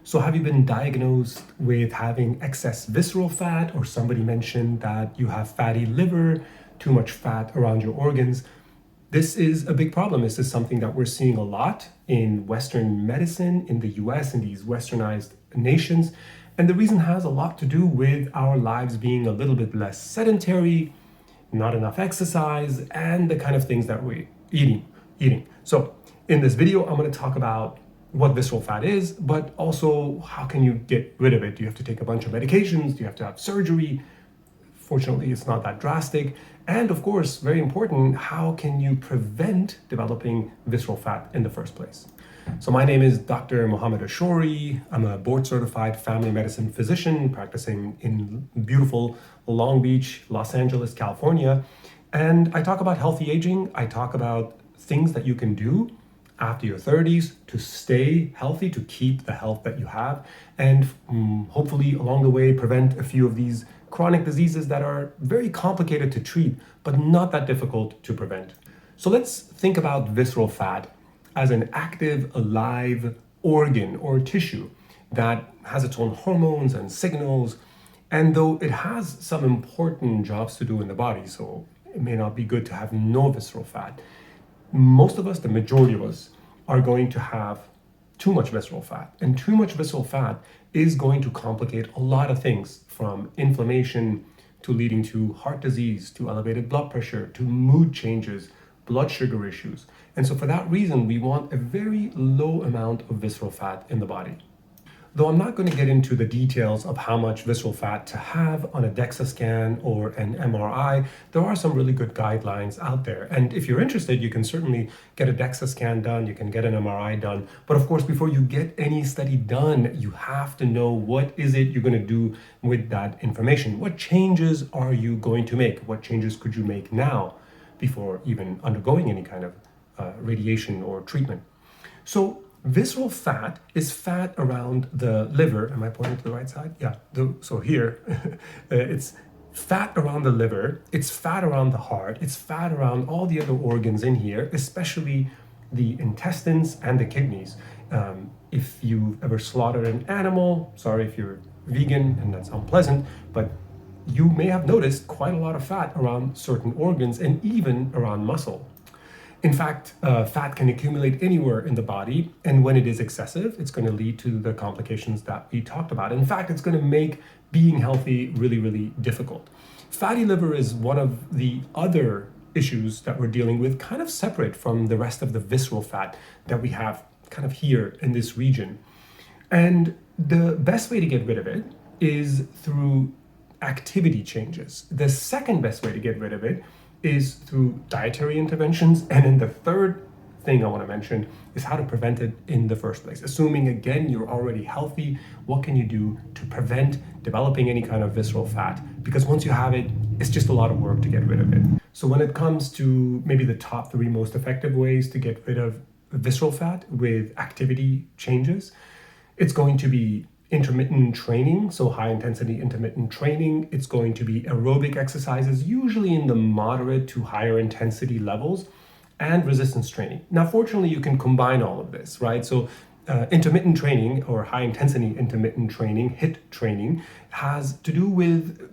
So have you been diagnosed with having excess visceral fat, or somebody mentioned that you have fatty liver, too much fat around your organs? This is a big problem. This is something that we're seeing a lot in Western medicine in the US, in these westernized nations. And the reason has a lot to do with our lives being a little bit less sedentary, not enough exercise, and the kind of things that we're eating. So in this video, I'm going to talk about what visceral fat is, but also how can you get rid of it? Do you have to take a bunch of medications? Do you have to have surgery? Fortunately, it's not that drastic. And of course, very important, how can you prevent developing visceral fat in the first place? So my name is Dr. Mohammed Ashori. I'm a board-certified family medicine physician practicing in beautiful Long Beach, Los Angeles, California. And I talk about healthy aging. I talk about things that you can do after your 30s to stay healthy, to keep the health that you have, and hopefully along the way prevent a few of these chronic diseases that are very complicated to treat, but not that difficult to prevent. So let's think about visceral fat as an active, alive organ or tissue that has its own hormones and signals. And though it has some important jobs to do in the body, so it may not be good to have no visceral fat, most of us, the majority of us, are going to have too much visceral fat. And too much visceral fat is going to complicate a lot of things, from inflammation to leading to heart disease, to elevated blood pressure, to mood changes, blood sugar issues. And so for that reason, we want a very low amount of visceral fat in the body. Though I'm not going to get into the details of how much visceral fat to have on a DEXA scan or an MRI, there are some really good guidelines out there. And if you're interested, you can certainly get a DEXA scan done, you can get an MRI done. But of course, before you get any study done, you have to know what is it you're going to do with that information. What changes are you going to make? What changes could you make now before even undergoing any kind of radiation or treatment? So visceral fat is fat around the liver. Am I pointing to the right side? Yeah. So here, it's fat around the liver. It's fat around the heart. It's fat around all the other organs in here, especially the intestines and the kidneys. If you've ever slaughtered an animal, sorry if you're vegan and that's unpleasant, but you may have noticed quite a lot of fat around certain organs and even around muscle. In fact, fat can accumulate anywhere in the body, and when it is excessive, it's going to lead to the complications that we talked about. In fact, it's going to make being healthy really, really difficult. Fatty liver is one of the other issues that we're dealing with, kind of separate from the rest of the visceral fat that we have kind of here in this region. And the best way to get rid of it is through activity changes. The second best way to get rid of it is through dietary interventions. And then the third thing I want to mention is how to prevent it in the first place. Assuming, again, you're already healthy, what can you do to prevent developing any kind of visceral fat? Because once you have it, it's just a lot of work to get rid of it. So when it comes to maybe the top 3 most effective ways to get rid of visceral fat with activity changes, it's going to be intermittent training, so high intensity intermittent training. It's going to be aerobic exercises, usually in the moderate to higher intensity levels, and resistance training. Now, fortunately, you can combine all of this, right? So intermittent training or high intensity intermittent training, HIIT training, has to do with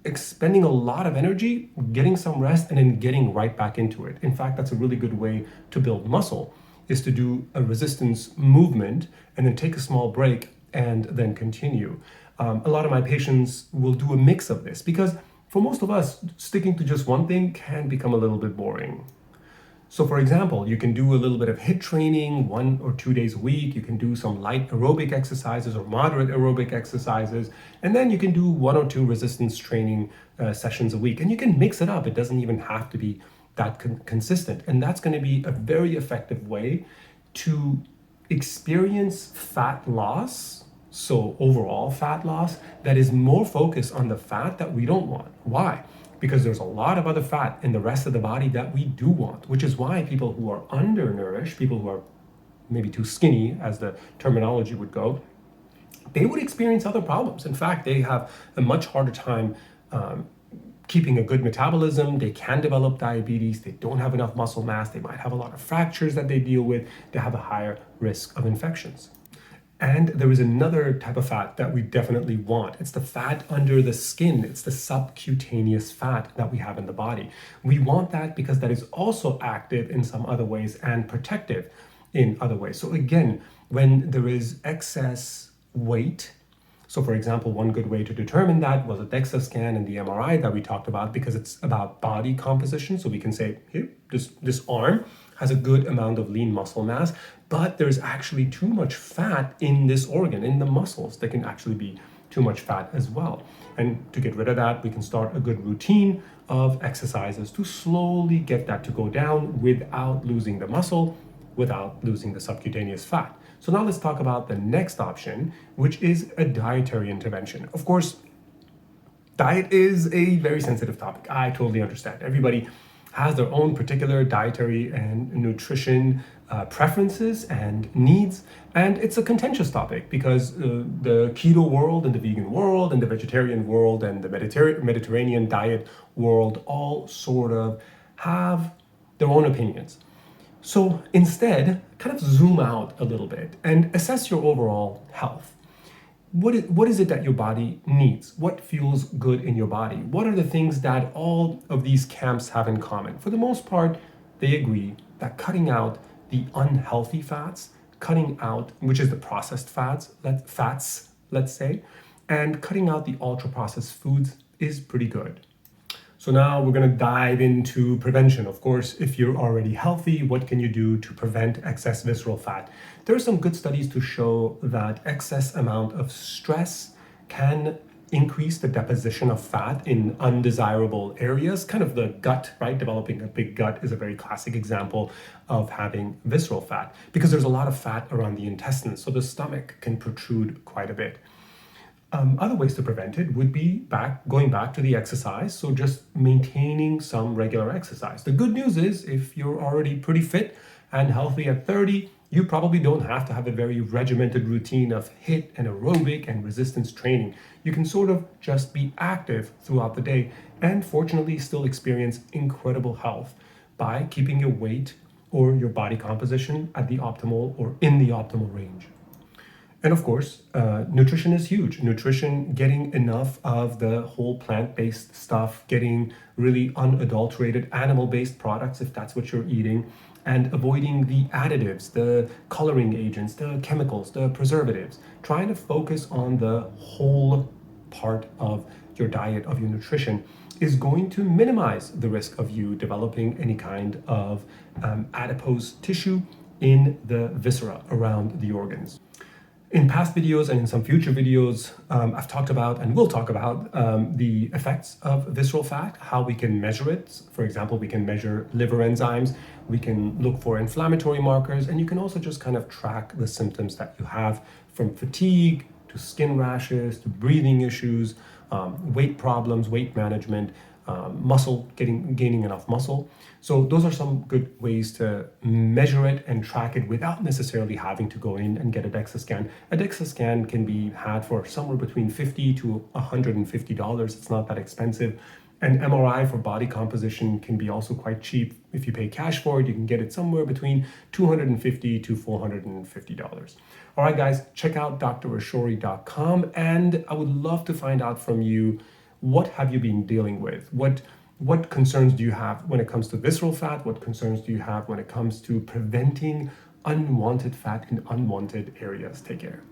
expending a lot of energy, getting some rest, and then getting right back into it. In fact, that's a really good way to build muscle, is to do a resistance movement and then take a small break and then continue. A lot of my patients will do a mix of this because for most of us, sticking to just one thing can become a little bit boring. So for example, you can do a little bit of HIIT training 1 or 2 days a week. You can do some light aerobic exercises or moderate aerobic exercises. And then you can do 1 or 2 resistance training sessions a week. And you can mix it up. It doesn't even have to be that consistent. And that's going to be a very effective way to experience fat loss, so overall fat loss, that is more focused on the fat that we don't want. Why? Because there's a lot of other fat in the rest of the body that we do want, which is why people who are undernourished, people who are maybe too skinny, as the terminology would go, they would experience other problems. In fact, they have a much harder time keeping a good metabolism. They can develop diabetes. They don't have enough muscle mass. They might have a lot of fractures that they deal with. They have a higher risk of infections. And there is another type of fat that we definitely want. It's the fat under the skin. It's the subcutaneous fat that we have in the body. We want that because that is also active in some other ways and protective in other ways. So again, when there is excess weight, so for example, one good way to determine that was a DEXA scan and the MRI that we talked about, because it's about body composition. So we can say, here, this arm has a good amount of lean muscle mass, but there's actually too much fat in this organ, in the muscles. There can actually be too much fat as well. And to get rid of that, we can start a good routine of exercises to slowly get that to go down without losing the muscle, without losing the subcutaneous fat. So now let's talk about the next option, which is a dietary intervention. Of course, diet is a very sensitive topic. I totally understand. Everybody has their own particular dietary and nutrition preferences and needs. And it's a contentious topic because the keto world and the vegan world and the vegetarian world and the Mediterranean diet world all sort of have their own opinions. So instead, kind of zoom out a little bit and assess your overall health. What is it that your body needs? What feels good in your body? What are the things that all of these camps have in common? For the most part, they agree that cutting out the unhealthy fats, cutting out, which is the processed fats, let's say, and cutting out the ultra-processed foods is pretty good. So now we're going to dive into prevention. Of course, if you're already healthy, what can you do to prevent excess visceral fat? There are some good studies to show that excess amount of stress can increase the deposition of fat in undesirable areas, kind of the gut, right? Developing a big gut is a very classic example of having visceral fat because there's a lot of fat around the intestines, so the stomach can protrude quite a bit. Other ways to prevent it would be going back to the exercise, so just maintaining some regular exercise. The good news is if you're already pretty fit and healthy at 30, you probably don't have to have a very regimented routine of HIIT and aerobic and resistance training. You can sort of just be active throughout the day and fortunately still experience incredible health by keeping your weight or your body composition at the optimal or in the optimal range. And of course, nutrition is huge. Nutrition, getting enough of the whole plant-based stuff, getting really unadulterated animal-based products, if that's what you're eating, and avoiding the additives, the coloring agents, the chemicals, the preservatives. Trying to focus on the whole part of your diet, of your nutrition, is going to minimize the risk of you developing any kind of adipose tissue in the viscera around the organs. In past videos and in some future videos, I've talked about and will talk about the effects of visceral fat, how we can measure it. For example, we can measure liver enzymes, we can look for inflammatory markers, and you can also just kind of track the symptoms that you have, from fatigue to skin rashes to breathing issues, weight problems, weight management, gaining enough muscle. So those are some good ways to measure it and track it without necessarily having to go in and get a DEXA scan. A DEXA scan can be had for somewhere between $50 to $150. It's not that expensive. An MRI for body composition can be also quite cheap. If you pay cash for it, you can get it somewhere between $250 to $450. All right, guys, check out drashori.com, and I would love to find out from you, what have you been dealing with? What concerns do you have when it comes to visceral fat? What concerns do you have when it comes to preventing unwanted fat in unwanted areas? Take care.